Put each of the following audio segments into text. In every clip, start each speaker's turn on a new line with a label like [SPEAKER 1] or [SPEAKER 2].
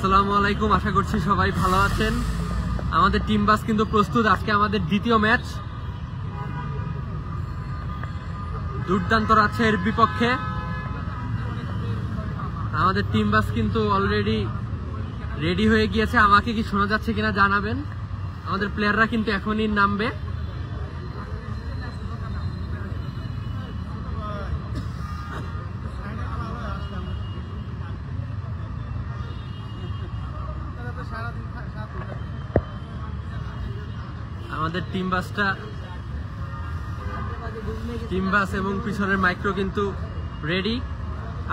[SPEAKER 1] আসসালামু আলাইকুম, আশা করছি সবাই ভালো আছেন। আমাদের টিম বাস কিন্তু প্রস্তুত। আজকে আমাদের দ্বিতীয় ম্যাচ দুর্দান্ত রাজশাহীর বিপক্ষে। আমাদের টিম বাস কিন্তু অলরেডি রেডি হয়ে গিয়েছে। আমাকে কি শোনা যাচ্ছে কিনা জানাবেন। আমাদের প্লেয়াররা কিন্তু এখনই নামবে। আমাদের টিম বাস এবং পিছনের মাইক্রো কিন্তু রেডি।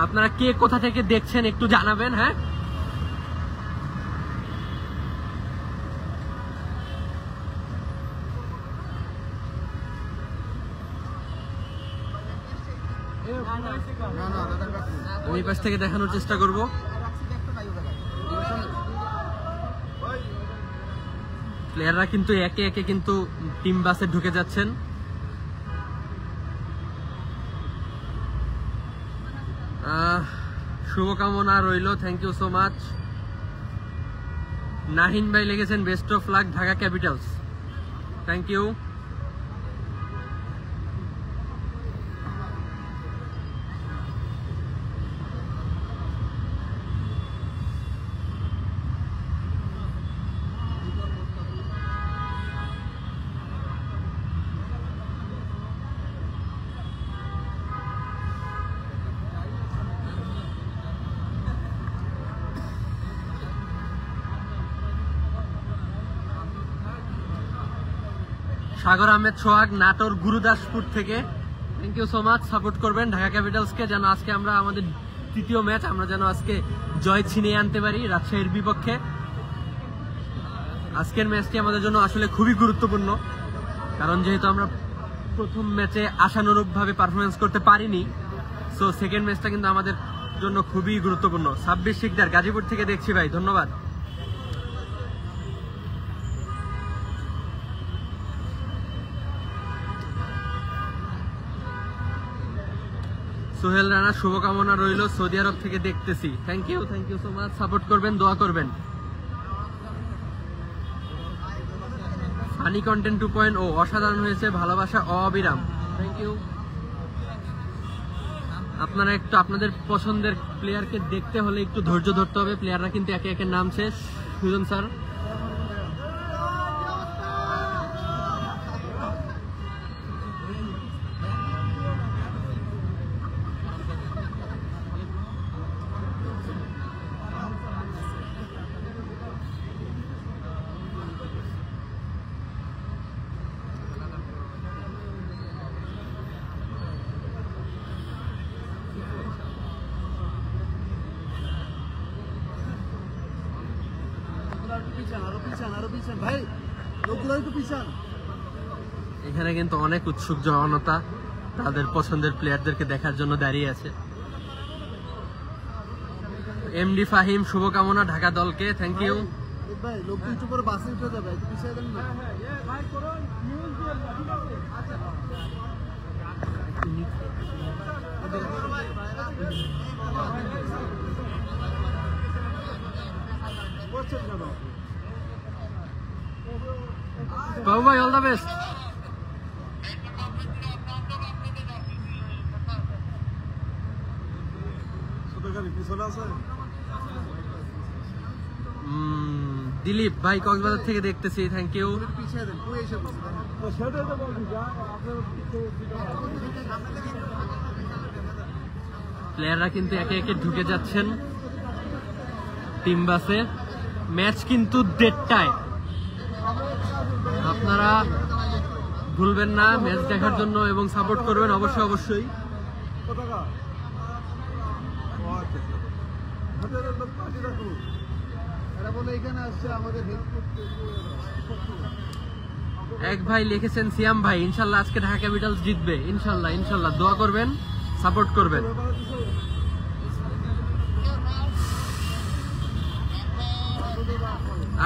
[SPEAKER 1] আপনারা কে কোথা থেকে দেখছেন একটু জানাবেন। হ্যাঁ, ওই পাশ থেকে দেখানোর চেষ্টা করব। প্লেয়াররা কিন্তু একে একে কিন্তু টিম বাসে ঢুকে যাচ্ছেন। শুভকামনা রইল, thank you so much. Nahin ভাই লিখেছেন best of luck Dhaka capitals, thank you. Sagar Ahmed Sohag Natore Gurudaspur থেকে, thank you so much. Support করবেন ঢাকা ক্যাপিটালসকে, যেন আজকে আমরা আমাদের তৃতীয় ম্যাচ আমরা যেন আজকে জয় ছিনিয়ে আনতে পারি রাজশাহীর বিপক্ষে। আজকের ম্যাচটি আমাদের জন্য আসলে খুবই গুরুত্বপূর্ণ, কারণ যেহেতু আমরা প্রথম ম্যাচে আশানুরূপভাবে পারফরমেন্স করতে পারিনি, সো সেকেন্ড ম্যাচটা কিন্তু আমাদের জন্য খুবই গুরুত্বপূর্ণ। 26 শিকদার গাজীপুর থেকে দেখছি ভাই, ধন্যবাদ। সোহেল রানা শুভকামনা রইল, সৌদি আরব থেকে দেখতেছি, thank you so much. Support করবেন, দোয়া করবেন। ফানি কন্টেন্ট 2.0 অসাধারণ হয়েছে, ভালোবাসা অবিরাম, থ্যাংক ইউ। আপনারা একটু আপনাদের পছন্দের প্লেয়ারকে দেখতে হলে একটু ধৈর্য ধরতে হবে। প্লেয়াররা কিন্তু একে একে নামছে। সুজন স্যার, এখানে কিন্তু অনেক উৎসুক জনতা তাদের পছন্দের প্লেয়ারদেরকে দেখার জন্য দাঁড়িয়ে আছে। এমডি ফাহিম শুভকামনা ঢাকা দলকে, থ্যাংক ইউ। বাবু ভাই, অল দ্য বেস্ট। দিলীপ ভাই কক্সবাজার থেকে দেখতেছি, থ্যাংক ইউ। প্লেয়াররা কিন্তু একে একে ঢুকে যাচ্ছেন টিম বাসে। ম্যাচ কিন্তু 1:30টায়, আপনারা ভুলবেন না ম্যাচ দেখার জন্য এবং সাপোর্ট করবেন অবশ্যই। এক ভাই লিখেছেন সিয়াম ভাই, ইনশাল্লাহ আজকে ঢাকা ক্যাপিটালস জিতবে, ইনশাল্লাহ দোয়া করবেন, সাপোর্ট করবেন।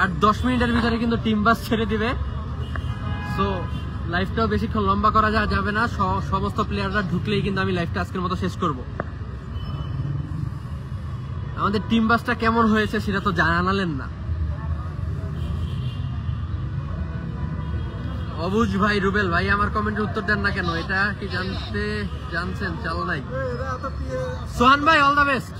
[SPEAKER 1] আর 10 মিনিটের ভিতরে কিন্তু টিম বাস ছেড়ে দিবে। সো লাইভটাও বেশিক্ষণ লম্বা করা যাবে না। সমস্ত প্লেয়াররা ঢুকলেই কিন্তু আমি লাইভটা আজকের মতো শেষ করব। আমাদের টিম বাসটা কেমন হয়েছে সেটা তো জানালেন না। অবুজ ভাই, রুবেল ভাই আমার কমেন্টের উত্তর দেন না কেন? এটা কি জানছেন চাল নাই। সোহান ভাই অল দ্য বেস্ট।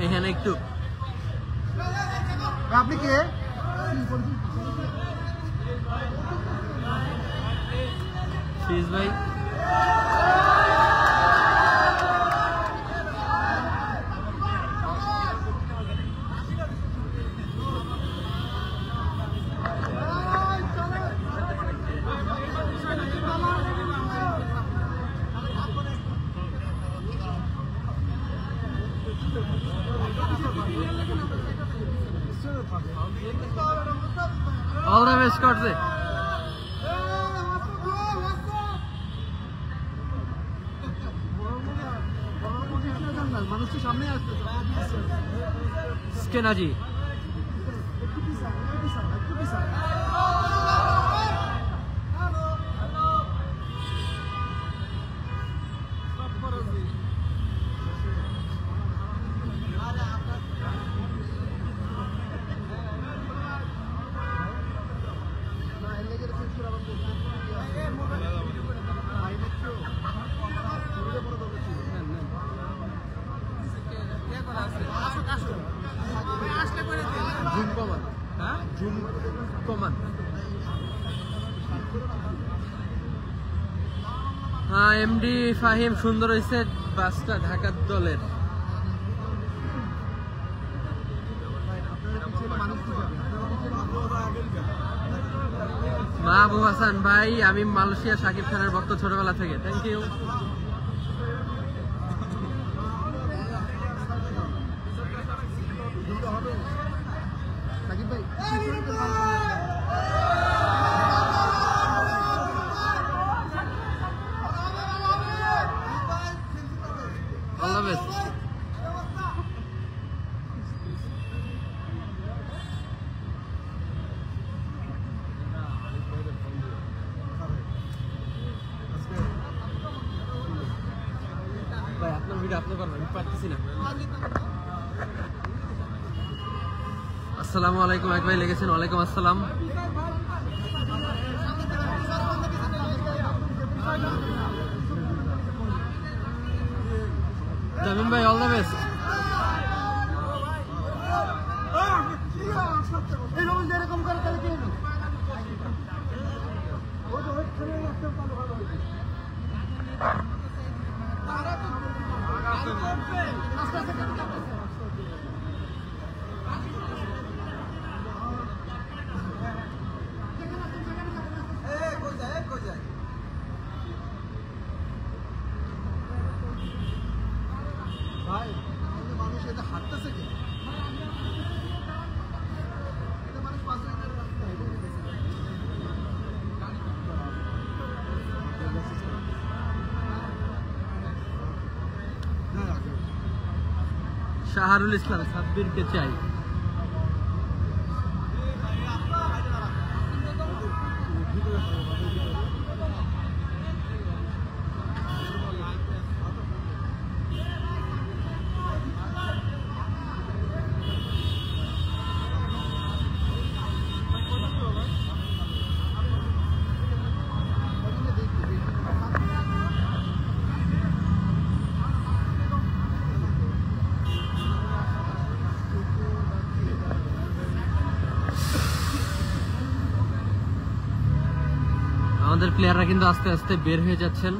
[SPEAKER 1] এখানে একটু
[SPEAKER 2] আপনি কে?
[SPEAKER 1] শীষ ভাই অল দ্য বেস্ট করছে।
[SPEAKER 2] মানুষের সামনে আসতে
[SPEAKER 1] স্কেনাজি হ্যাঁ এমডি ফাহিম সুন্দর হয়েছে বাসটা ঢাকার দলের। মাহবুব হাসান ভাই আমি মালয়েশিয়া শাকিব খানের ভক্ত ছোটবেলা থেকে, thank you. All the best. ভাই আপনার ভিডিও আপনি করবেন, আমি পারতেছি না। আসসালামু আলাইকুম এক ভাই লেগেছেন। ওয়ালাইকুম আসসালাম। জামিন ভাই অল দ্য বেস্ট।
[SPEAKER 2] এরকম করে তাহলে কে ভাই মানুষ এটা হাঁটতেছে কে? মানুষ পাঁচ
[SPEAKER 1] শাহরুল ইসলাম সাব্বিরকে চাই। আমাদের প্লেয়াররা কিন্তু আস্তে আস্তে বের হয়ে যাচ্ছেন।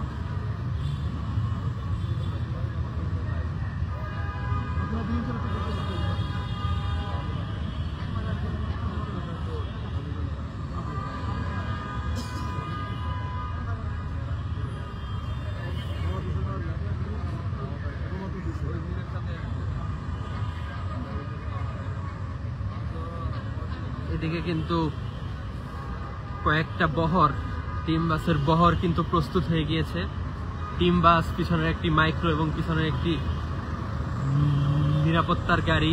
[SPEAKER 1] এদিকে কিন্তু কয়েকটা বহর টিম বাসের বহর কিন্তু প্রস্তুত হয়ে গিয়েছে। টিম বাস, পিছনের একটি মাইক্রো এবং পিছনের একটি নিরাপত্তার গাড়ি।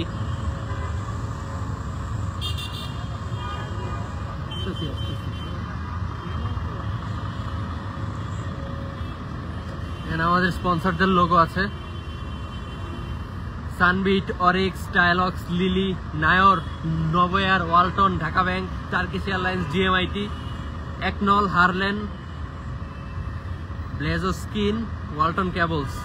[SPEAKER 1] এখানে আমাদের স্পন্সরদের লোগো আছে, সানবিট, অরিক্স, ডায়ালগস, লিলি, নায়র, নভোয়ার, Walton, Dhaka bank, Turkish Airlines, GMIT, একনল, হারলেন, ব্লেজো স্কিন, ওয়ালটন কেবলস।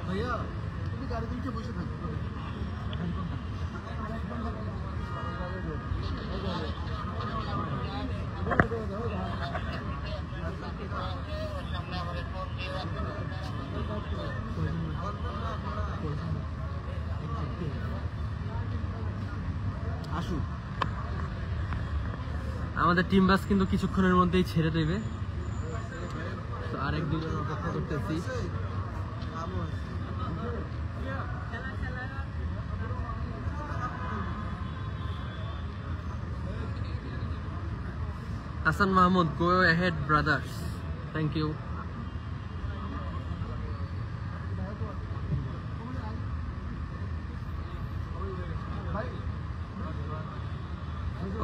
[SPEAKER 2] ভাইয়া তুমি গাড়ি দিকে বসে থাকো। আসুন,
[SPEAKER 1] আমাদের টিম বাস কিন্তু কিছুক্ষণের মধ্যেই ছেড়ে দেবে, তো আরেক দুজন অপেক্ষা করতেছি। Hasan Mahmud, go ahead brothers, thank you.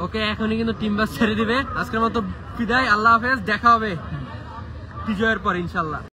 [SPEAKER 1] Okay, এখনই কিন্তু টিম বাস ছেড়ে দিবে। আজকের মতো বিদায়, আল্লাহ হাফেজ, দেখা হবে বিজয়ের পর ইনশাল্লাহ।